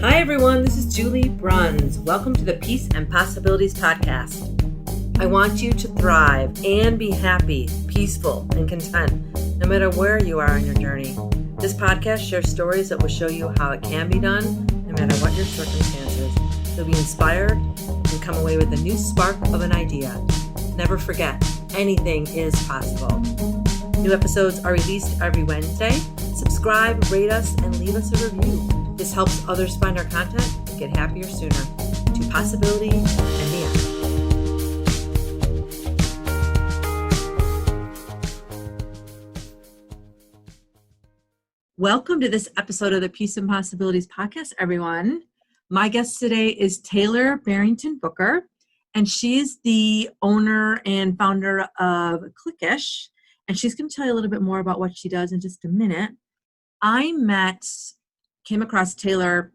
Hi everyone, this is Julie Bruns. Welcome to the Peace and Possibilities podcast. I want you to thrive and be happy, peaceful, and content, no matter where you are on your journey. This podcast shares stories that will show you how it can be done, no matter what your circumstances. You'll be inspired and come away with a new spark of an idea. Never forget, anything is possible. New episodes are released every Wednesday. Subscribe, rate us, and leave us a review. This helps others find our content and get happier sooner. To possibility and beyond. Welcome to this episode of the Peace and Possibilities podcast, everyone. My guest today is Taylar Barrington-Booker, and she's the owner and founder of Clickish, and she's going to tell you a little bit more about what she does in just a minute. I came across Taylar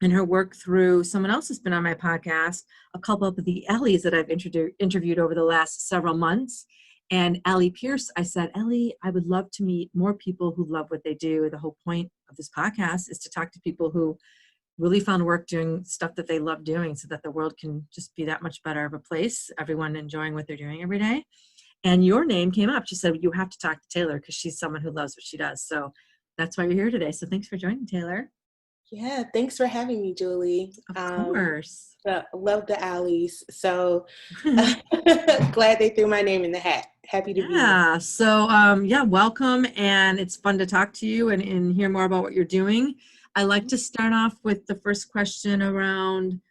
and her work through someone else who's been on my podcast, a couple of the Ellies that I've interviewed over the last several months. And Ellie Pierce, I said, Ellie, I would love to meet more people who love what they do. The whole point of this podcast is to talk to people who really found work doing stuff that they love doing so that the world can just be that much better of a place, everyone enjoying what they're doing every day. And your name came up. She said, you have to talk to Taylar because she's someone who loves what she does. So that's why you're here today. So thanks for joining, Taylar. Yeah, thanks for having me, Julie. Of course. Love the Alleys. So glad they threw my name in the hat. Happy to be here. Yeah. So, welcome. And it's fun to talk to you and hear more about what you're doing. I like to start off with the first question around,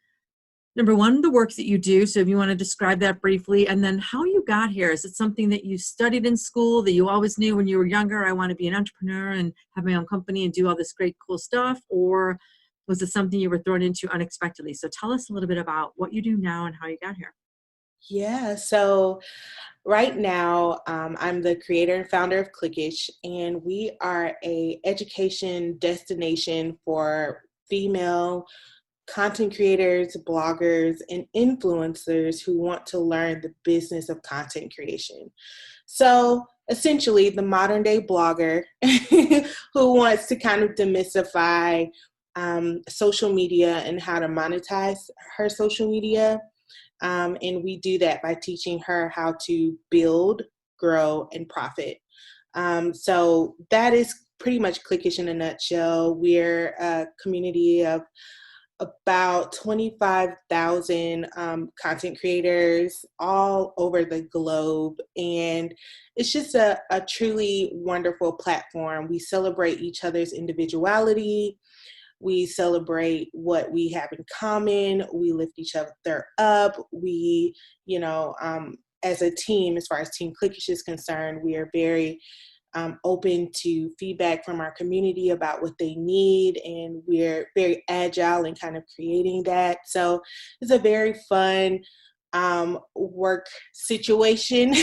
number one, the work that you do. So if you want to describe that briefly, and then how you got here. Is it something that you studied in school that you always knew when you were younger, I want to be an entrepreneur and have my own company and do all this great, cool stuff? Or was it something you were thrown into unexpectedly? So tell us a little bit about what you do now and how you got here. Yeah, so right now I'm the creator and founder of Clickish, and we are a education destination for female content creators, bloggers, and influencers who want to learn the business of content creation. So essentially the modern day blogger who wants to kind of demystify social media and how to monetize her social media. And we do that by teaching her how to build, grow, and profit. So that is pretty much Clickish in a nutshell. We're a community of about 25,000 content creators all over the globe. And it's just a truly wonderful platform. We celebrate each other's individuality. We celebrate what we have in common. We lift each other up. We, as a team, as far as Team Clickish is concerned, we are very open to feedback from our community about what they need, and we're very agile in kind of creating that. So it's a very fun work situation,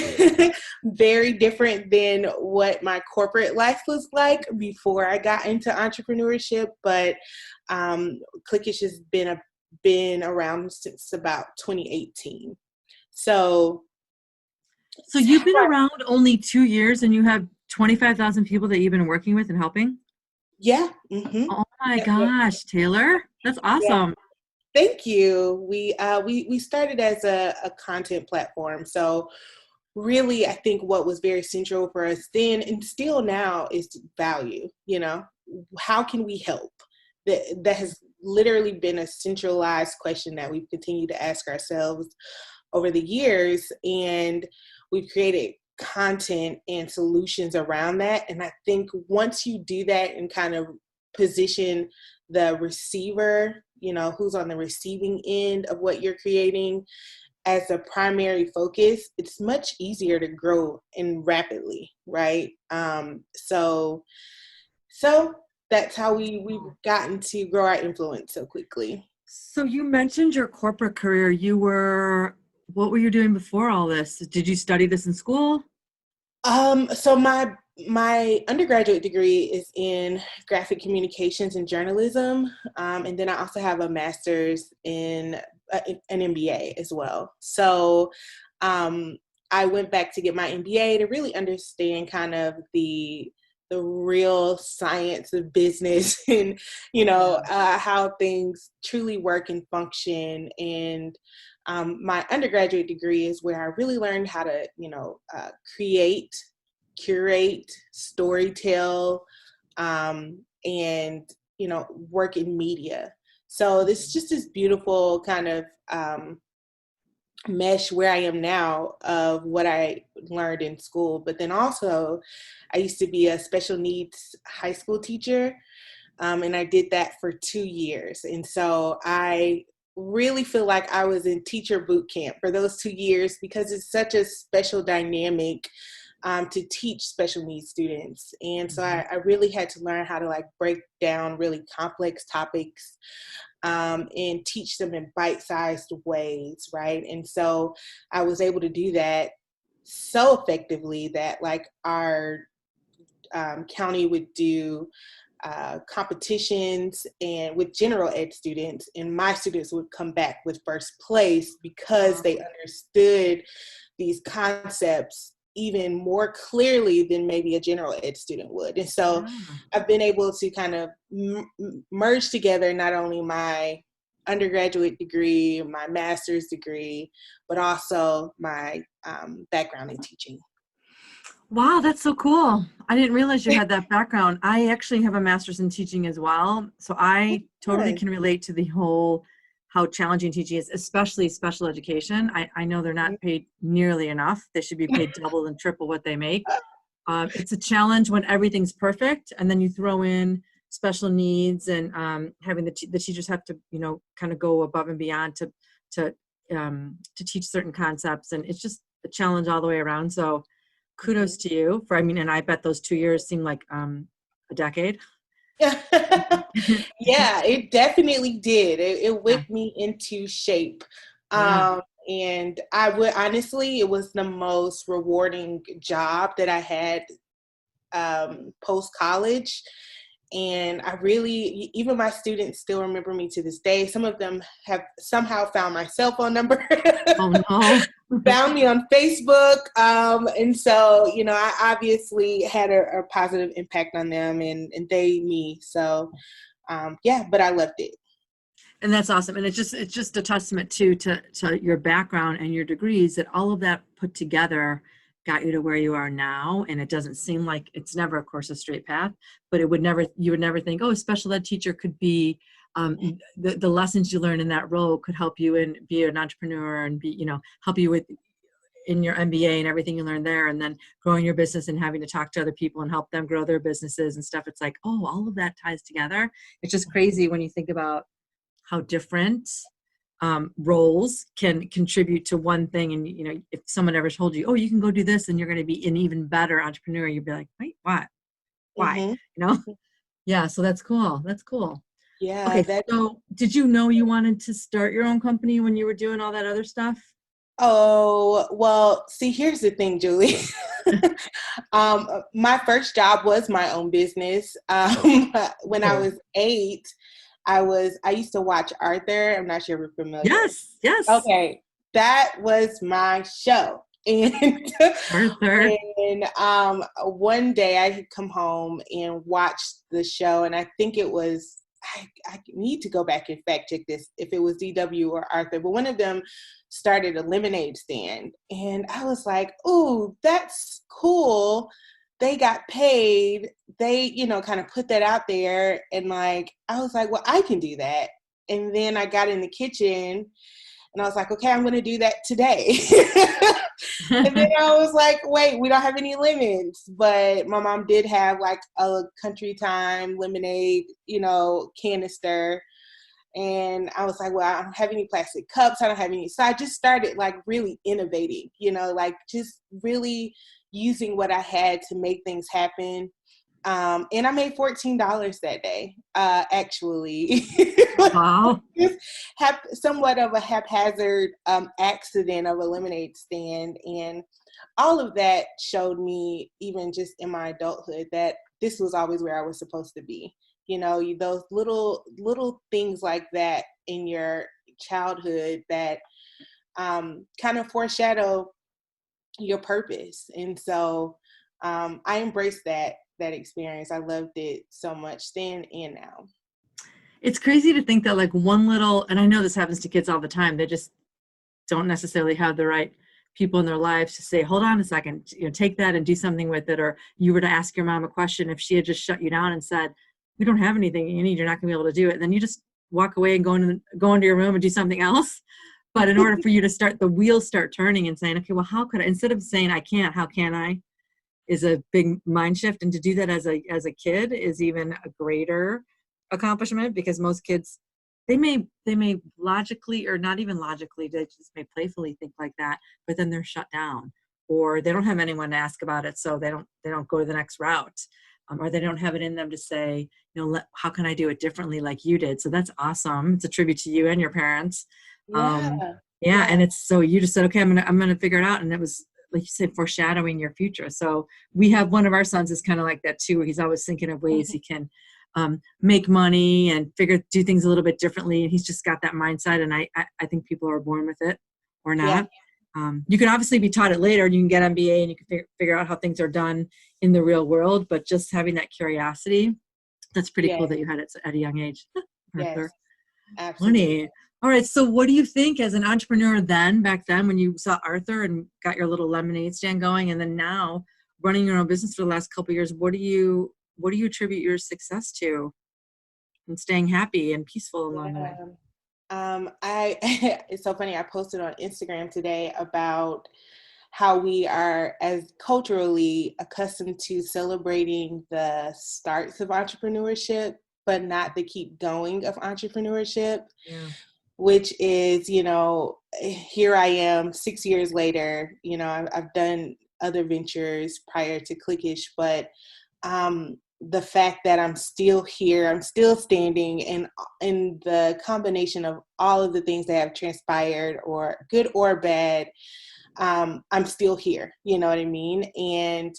very different than what my corporate life was like before I got into entrepreneurship. But Clickish has been around since about 2018. So you've been around only 2 years and you have 25,000 people that you've been working with and helping? Yeah. Mm-hmm. Oh my gosh, Taylar, that's awesome. Yeah. Thank you. We started as a content platform. So really, I think what was very central for us then and still now is value. How can we help? That has literally been a centralized question that we've continued to ask ourselves over the years. And we've created content and solutions around that. And I think once you do that and kind of position the receiver, who's on the receiving end of what you're creating as a primary focus, it's much easier to grow and rapidly, right? So that's how we've gotten to grow our influence so quickly. So you mentioned your corporate career. What were you doing before all this? Did you study this in school? So my undergraduate degree is in graphic communications and journalism. And then I also have a master's in an MBA as well. So I went back to get my MBA to really understand kind of the the real science of business and, how things truly work and function. And my undergraduate degree is where I really learned how to, create, curate, storytell, and, work in media. So this is just this beautiful kind of mesh where I am now of what I learned in school. But then also, I used to be a special needs high school teacher, and I did that for 2 years. And so I really feel like I was in teacher boot camp for those 2 years because it's such a special dynamic to teach special needs students. And so I really had to learn how to like break down really complex topics and teach them in bite-sized ways, right? And so I was able to do that so effectively that like our county would do competitions and with general ed students, and my students would come back with first place because they understood these concepts even more clearly than maybe a general ed student would. And so I've been able to kind of merge together not only my undergraduate degree, my master's degree, but also my background in teaching. Wow, that's so cool. I didn't realize you had that background. I actually have a master's in teaching as well. So I totally can relate to the whole how challenging teaching is, especially special education. I know they're not paid nearly enough. They should be paid double and triple what they make. It's a challenge when everything's perfect and then you throw in special needs and having the teachers have to, kind of go above and beyond to teach certain concepts. And it's just a challenge all the way around. So kudos to you and I bet those 2 years seem like a decade. Yeah, it definitely did. It whipped me into shape. And I would honestly, it was the most rewarding job that I had post-college. And I really, even my students still remember me to this day. Some of them have somehow found my cell phone number. Oh, no. Found me on Facebook. And so, I obviously had a positive impact on them and they me. So, but I loved it. And that's awesome. And it's just a testament to your background and your degrees that all of that put together got you to where you are now. And it doesn't seem like it's never, of course, a straight path, but you would never think, oh, a special ed teacher could be, the lessons you learn in that role could help you and be an entrepreneur and be, help you with in your MBA and everything you learn there, and then growing your business and having to talk to other people and help them grow their businesses and stuff. It's like, oh, all of that ties together. It's just crazy when you think about how different roles can contribute to one thing. And, if someone ever told you, oh, you can go do this and you're going to be an even better entrepreneur, you'd be like, wait, what? Why? Yeah. So that's cool. That's cool. Yeah. Okay. So did you know you wanted to start your own company when you were doing all that other stuff? Oh, well, see, here's the thing, Julie. My first job was my own business. When I was 8, I used to watch Arthur. I'm not sure if you're familiar. Yes. Okay. That was my show. And Arthur. And one day I had come home and watched the show, and I think it was, I need to go back and fact check this, if it was DW or Arthur, but one of them started a lemonade stand. And I was like, ooh, that's cool. They got paid. They, kind of put that out there. And I was like, well, I can do that. And then I got in the kitchen and I was like, okay, I'm going to do that today. And then I was like, wait, we don't have any lemons. But my mom did have a Country Time lemonade, canister. And I was like, well, I don't have any plastic cups. I don't have any. So I just started really innovating, just really using what I had to make things happen. And I made $14 that day, actually. Wow. Just somewhat of a haphazard accident of a lemonade stand. And all of that showed me, even just in my adulthood, that this was always where I was supposed to be. Those little things like that in your childhood that kind of foreshadow your purpose. And so I embraced that that experience. I loved it so much then and now. It's crazy to think that like one little, and I know this happens to kids all the time, they just don't necessarily have the right people in their lives to say, hold on a second, take that and do something with it. Or you were to ask your mom a question, if she had just shut you down and said, we don't have anything you need, you're not gonna be able to do it. And then you just walk away and go into your room and do something else. But in order for you to start, the wheels start turning and saying, okay, well, how could I, instead of saying I can't, how can I, is a big mind shift. And to do that as a kid is even a greater accomplishment, because most kids, they may logically, or not even logically, they just may playfully think like that, but then they're shut down, or they don't have anyone to ask about it, so they don't go to the next route, or they don't have it in them to say, how can I do it differently like you did. So that's awesome. It's a tribute to you and your parents. Yeah. Yeah, and it's, so you just said, okay, I'm gonna figure it out, and it was, like you said, foreshadowing your future. So we have one of our sons is kind of like that too, where he's always thinking of ways he can make money and do things a little bit differently. And he's just got that mindset. And I think people are born with it or not. Yeah. You can obviously be taught it later, and you can get MBA and you can figure out how things are done in the real world. But just having that curiosity, that's pretty cool that you had it at a young age. Yes, absolutely. Funny. All right. So what do you think as an entrepreneur back then, when you saw Arthur and got your little lemonade stand going, and then now running your own business for the last couple of years, what do you attribute your success to, and staying happy and peaceful along the way? It's so funny. I posted on Instagram today about how we are as culturally accustomed to celebrating the starts of entrepreneurship, but not the keep going of entrepreneurship. Yeah. Which is, here I am 6 years later, I've done other ventures prior to Clickish, but the fact that I'm still here, I'm still standing, and in the combination of all of the things that have transpired, or good or bad, I'm still here, you know what I mean? And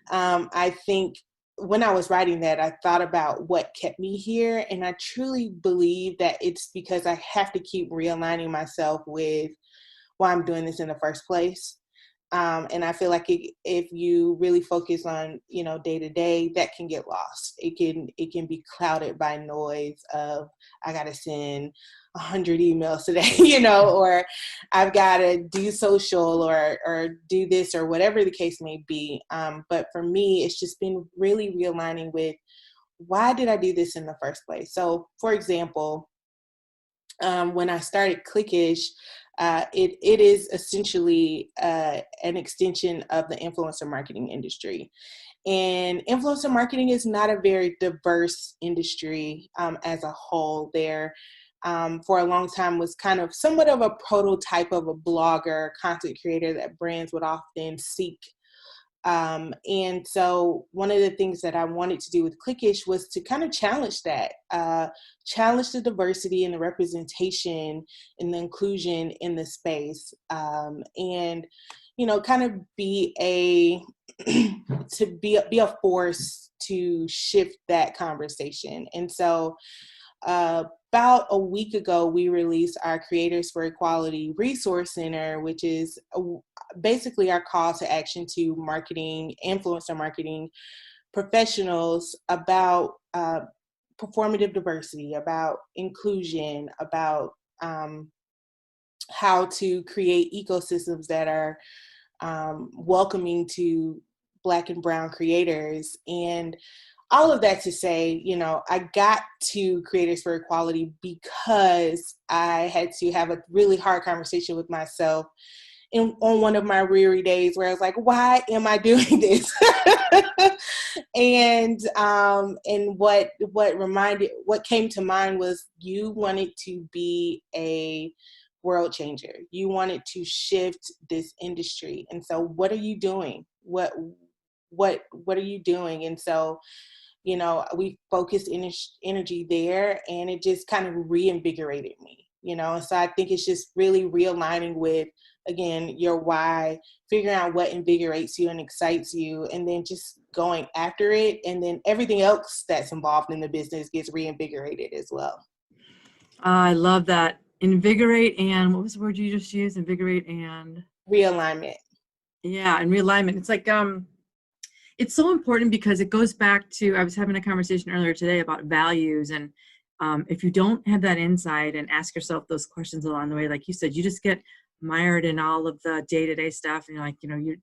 I think when I was writing that, I thought about what kept me here. And I truly believe that it's because I have to keep realigning myself with why I'm doing this in the first place. And I feel like if you really focus on, day to day, that can get lost. It can be clouded by noise of, I got to send 100 emails today, or I've got to do social or do this or whatever the case may be. But for me, it's just been really realigning with, why did I do this in the first place? So, for example, when I started Clickish, it is essentially an extension of the influencer marketing industry. And influencer marketing is not a very diverse industry as a whole. There, for a long time, was kind of somewhat of a prototype of a blogger, content creator that brands would often seek. And so one of the things that I wanted to do with Clickish was to kind of challenge that, challenge the diversity and the representation and the inclusion in the space, and, kind of be be a force to shift that conversation. And so about a week ago, we released our Creators for Equality Resource Center, which is basically our call to action to influencer marketing professionals about performative diversity, about inclusion, about how to create ecosystems that are welcoming to Black and Brown creators. And all of that to say, I got to Creators for Equality because I had to have a really hard conversation with myself on one of my weary days, where I was like, why am I doing this? And what came to mind was, you wanted to be a world changer. You wanted to shift this industry. And so what are you doing? What are you doing? And so, we focused energy there, and it just kind of reinvigorated me, And so I think it's just really realigning with, again, your why, figuring out what invigorates you and excites you, and then just going after it. And then everything else that's involved in the business gets reinvigorated as well. I love that. Invigorate, and what was the word you just used? Invigorate and realignment. Yeah, and realignment. It's like It's so important because it goes back to, I was having a conversation earlier today about values. And if you don't have that insight and ask yourself those questions along the way, like you said, you just get mired in all of the day-to-day stuff. And you're like,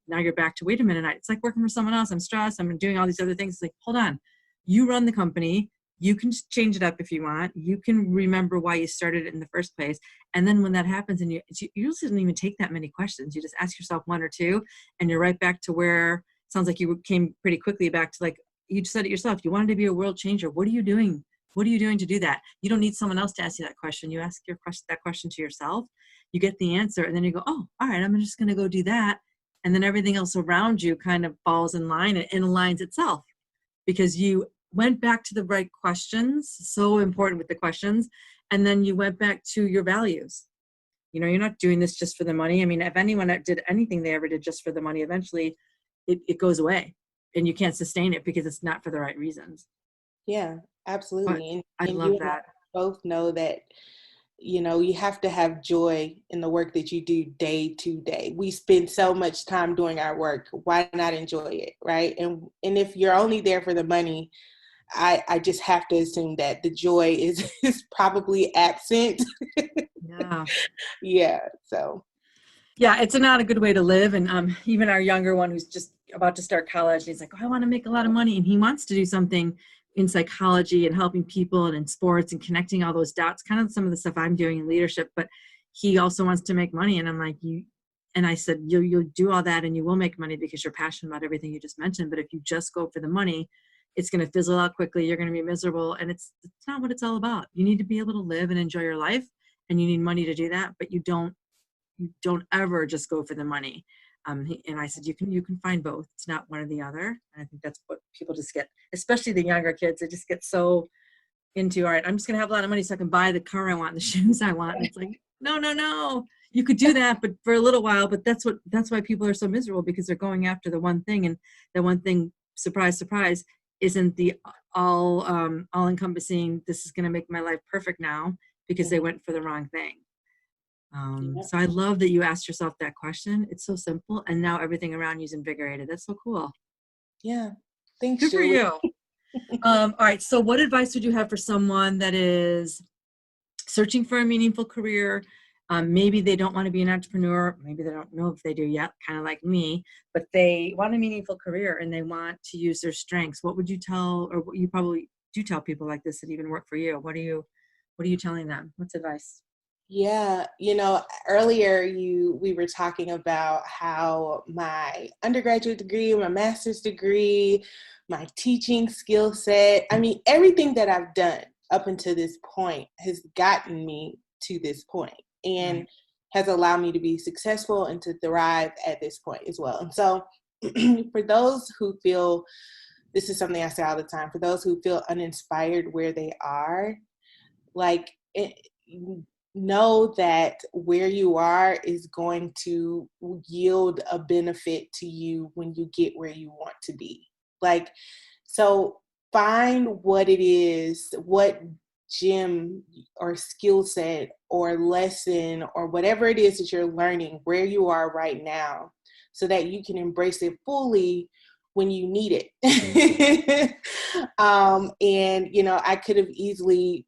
now you're back to, wait a minute, it's like working for someone else. I'm stressed. I'm doing all these other things. It's like, hold on, you run the company. You can change it up if you want. You can remember why you started it in the first place. And then when that happens, and you usually don't even take that many questions. You just ask yourself one or two, and you're right back to where, sounds like you came pretty quickly back to, like you said it yourself, you wanted to be a world changer. What are you doing? What are you doing to do that? You don't need someone else to ask you that question. You ask that question to yourself, you get the answer, and then you go, oh, all right, I'm just going to go do that. And then everything else around you kind of falls in line and aligns itself because you went back to the right questions. So important with the questions. And then you went back to your values. You're not doing this just for the money. I mean, if anyone did anything they ever did just for the money, eventually it goes away and you can't sustain it because it's not for the right reasons. Yeah, absolutely. I And love you and I that. both know that, you have to have joy in the work that you do day to day. We spend so much time doing our work. Why not enjoy it, right? And if you're only there for the money, I just have to assume that the joy is probably absent. Yeah. Yeah. So. Yeah, it's not a good way to live. And even our younger one who's just about to start college, he's like, oh, I want to make a lot of money. And he wants to do something in psychology and helping people and in sports and connecting all those dots, kind of some of the stuff I'm doing in leadership. But he also wants to make money. And I'm like, I said, you'll do all that and you will make money because you're passionate about everything you just mentioned. But if you just go for the money, it's going to fizzle out quickly. You're going to be miserable. And it's not what it's all about. You need to be able to live and enjoy your life, and you need money to do that. But you don't ever just go for the money. And I said, you can find both. It's not one or the other. And I think that's what people just get, especially the younger kids, they just get so into, all right, I'm just going to have a lot of money so I can buy the car I want, the shoes I want. And it's like, no. You could do that, but for a little while, but that's why people are so miserable, because they're going after the one thing, and the one thing, surprise, surprise, isn't the all encompassing, this is going to make my life perfect now, because they went for the wrong thing. So I love that you asked yourself that question. It's so simple. And now everything around you is invigorated. That's so cool. Yeah. Thanks, Good for Julie. you. All right. So what advice would you have for someone that is searching for a meaningful career? Maybe they don't want to be an entrepreneur. Maybe they don't know if they do yet, kind of like me, but they want a meaningful career and they want to use their strengths. What would you tell, or what you probably do tell people like this that even work for you? What are you telling them? What's advice? Yeah, earlier we were talking about how my undergraduate degree, my master's degree, my teaching skill set, I mean, everything that I've done up until this point has gotten me to this point and has allowed me to be successful and to thrive at this point as well. And so for those who feel, this is something I say all the time, for those who feel uninspired where they are, like know that where you are is going to yield a benefit to you when you get where you want to be. Like, so find what it is, what gym or skill set or lesson or whatever it is that you're learning where you are right now, so that you can embrace it fully when you need it. And I could have easily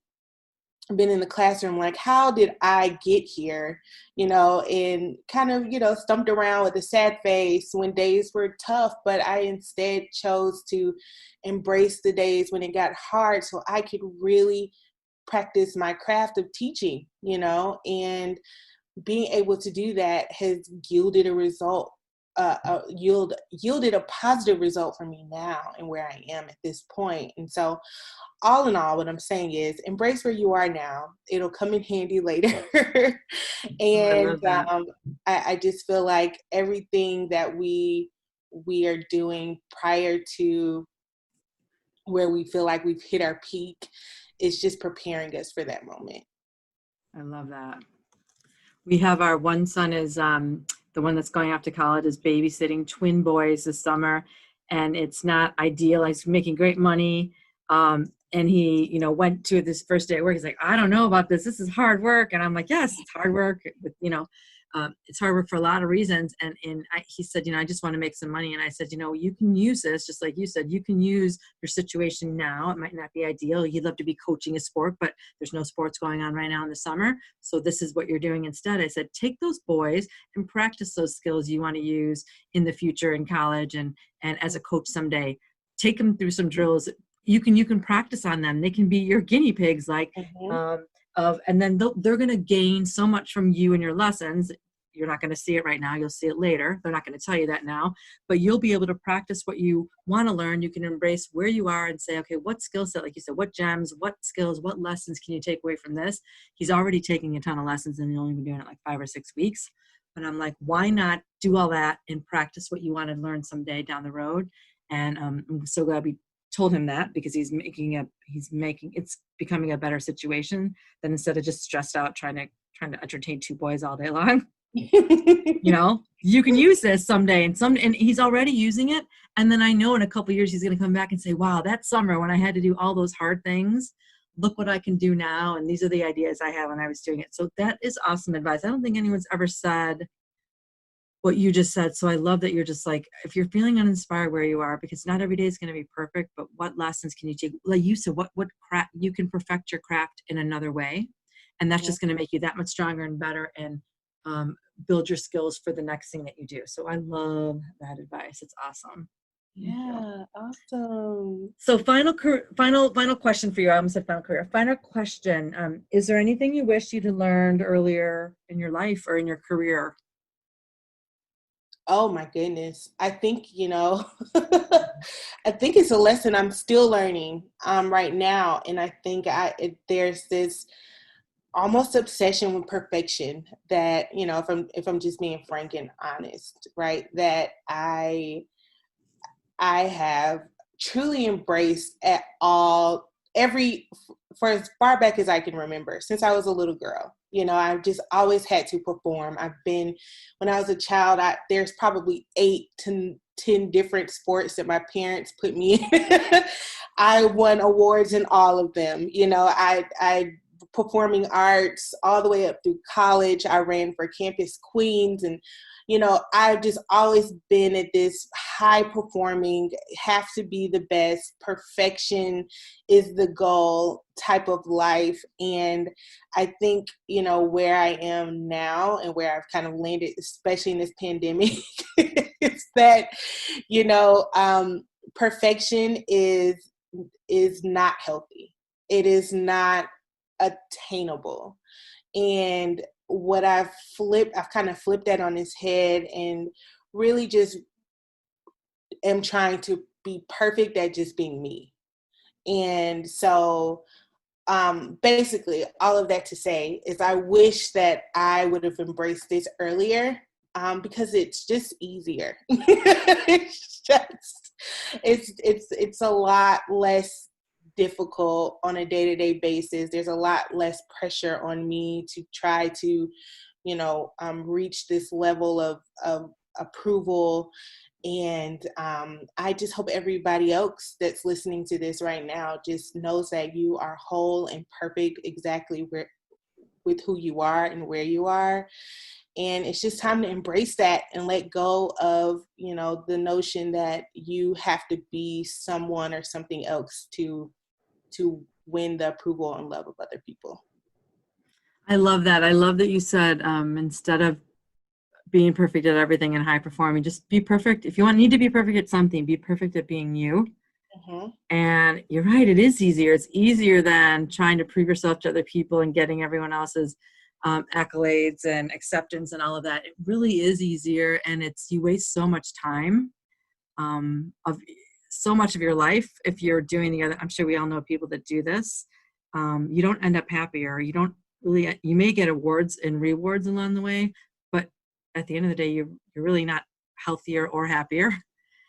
been in the classroom like, how did I get here, and kind of, stumped around with a sad face when days were tough, but I instead chose to embrace the days when it got hard so I could really practice my craft of teaching, and being able to do that has yielded a result, yielded a positive result for me now and where I am at this point. And so all in all, what I'm saying is embrace where you are now. It'll come in handy later. And I just feel like everything that we are doing prior to where we feel like we've hit our peak is just preparing us for that moment. I love that. We have our one son is the one that's going off to college, is babysitting twin boys this summer, and it's not ideal. He's making great money. And he, went to this first day at work. He's like, I don't know about this. This is hard work. And I'm like, yes, it's hard work. But, it's hard work for a lot of reasons. He said, I just want to make some money. And I said, you can use this, just like you said, you can use your situation now. It might not be ideal. You'd love to be coaching a sport, but there's no sports going on right now in the summer. So this is what you're doing instead. I said, take those boys and practice those skills you want to use in the future in college and as a coach someday. Take them through some drills. You can practice on them. They can be your guinea pigs, and then they're going to gain so much from you and your lessons. You're not going to see it right now. You'll see it later. They're not going to tell you that now, but you'll be able to practice what you want to learn. You can embrace where you are and say, okay, what skill set, like you said, what gems, what skills, what lessons can you take away from this? He's already taking a ton of lessons and he's only been doing it like 5 or 6 weeks. But I'm like, why not do all that and practice what you want to learn someday down the road? And I'm so glad we told him that, because it's becoming a better situation than instead of just stressed out trying to entertain 2 boys all day long. You can use this someday, and he's already using it. And then I know in a couple of years he's going to come back and say, wow, that summer when I had to do all those hard things, look what I can do now. And these are the ideas I had when I was doing it. So that is awesome advice. I don't think anyone's ever said what you just said. So I love that you're just like, if you're feeling uninspired where you are, because not every day is going to be perfect, but what lessons can you take? Like you said, what craft you can perfect your craft in another way. And that's just going to make you that much stronger and better and build your skills for the next thing that you do. So I love that advice. It's awesome. Yeah, awesome. So final question for you. I almost said final career. Final question. Is there anything you wish you'd learned earlier in your life or in your career? Oh my goodness. I think, I think it's a lesson I'm still learning right now. And I think there's this almost obsession with perfection that, if I'm just being frank and honest, right, that I have truly embraced for as far back as I can remember, since I was a little girl. I've just always had to perform. When I was a child, there's probably 8 to 10 different sports that my parents put me in. I won awards in all of them. I performing arts all the way up through college. I ran for campus queens, and I've just always been at this high performing, have to be the best, perfection is the goal type of life. And I think, where I am now and where I've kind of landed, especially in this pandemic, is that, perfection is not healthy. It is not attainable. And what I've kind of flipped that on its head and really just am trying to be perfect at just being me. And so basically all of that to say is I wish that I would have embraced this earlier, because it's just easier. It's a lot less difficult on a day-to-day basis. There's a lot less pressure on me to try to, reach this level of approval. And I just hope everybody else that's listening to this right now just knows that you are whole and perfect exactly with who you are and where you are. And it's just time to embrace that and let go of, the notion that you have to be someone or something else to win the approval and love of other people. I love that. I love that you said instead of being perfect at everything and high performing, just be perfect. If you need to be perfect at something, be perfect at being you. Mm-hmm. And you're right, it is easier. It's easier than trying to prove yourself to other people and getting everyone else's accolades and acceptance and all of that. It really is easier, and you waste so much time of so much of your life if you're doing the other. I'm sure we all know people that do this. You don't end up happier. You may get awards and rewards along the way, but at the end of the day, you're really not healthier or happier.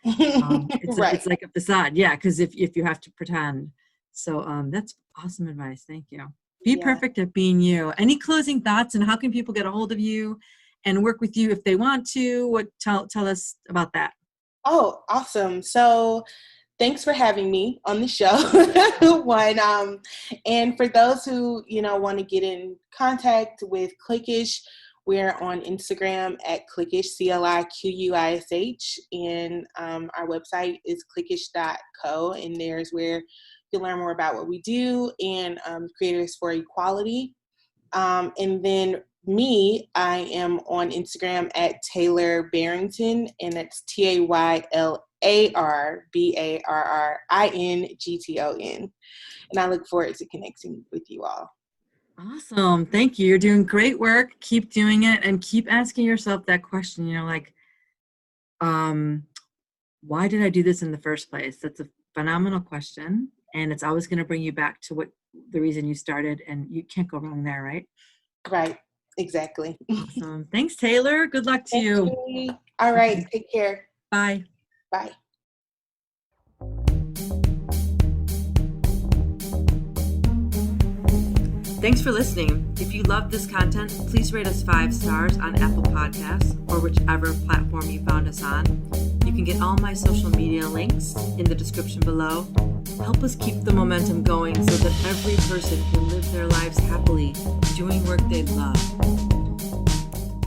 Right. It's like a facade. Yeah. Because if you have to pretend. So that's awesome advice. Thank you. Be perfect at being you. Any closing thoughts, and how can people get a hold of you and work with you if they want to? Tell us about that. Oh, awesome. So thanks for having me on the show. And for those who, want to get in contact with Clickish, We're on Instagram at Clickish, CLIQUISH, and our website is clickish.co, and there's where you'll learn more about what we do and Creators for Equality. And then I am on Instagram at Taylar Barrington, and that's TaylarBarrington, and I look forward to connecting with you all. Awesome. Thank you. You're doing great work. Keep doing it and keep asking yourself that question, why did I do this in the first place? That's a phenomenal question. And it's always going to bring you back to what the reason you started, and you can't go wrong there, right? Right. Exactly. Awesome. Thanks, Taylar. Good luck to you. All right. Take care. Bye. Bye. Thanks for listening. If you love this content, please rate us 5 stars on Apple Podcasts or whichever platform you found us on. You can get all my social media links in the description below. Help us keep the momentum going so that every person can live their lives happily, doing work they love.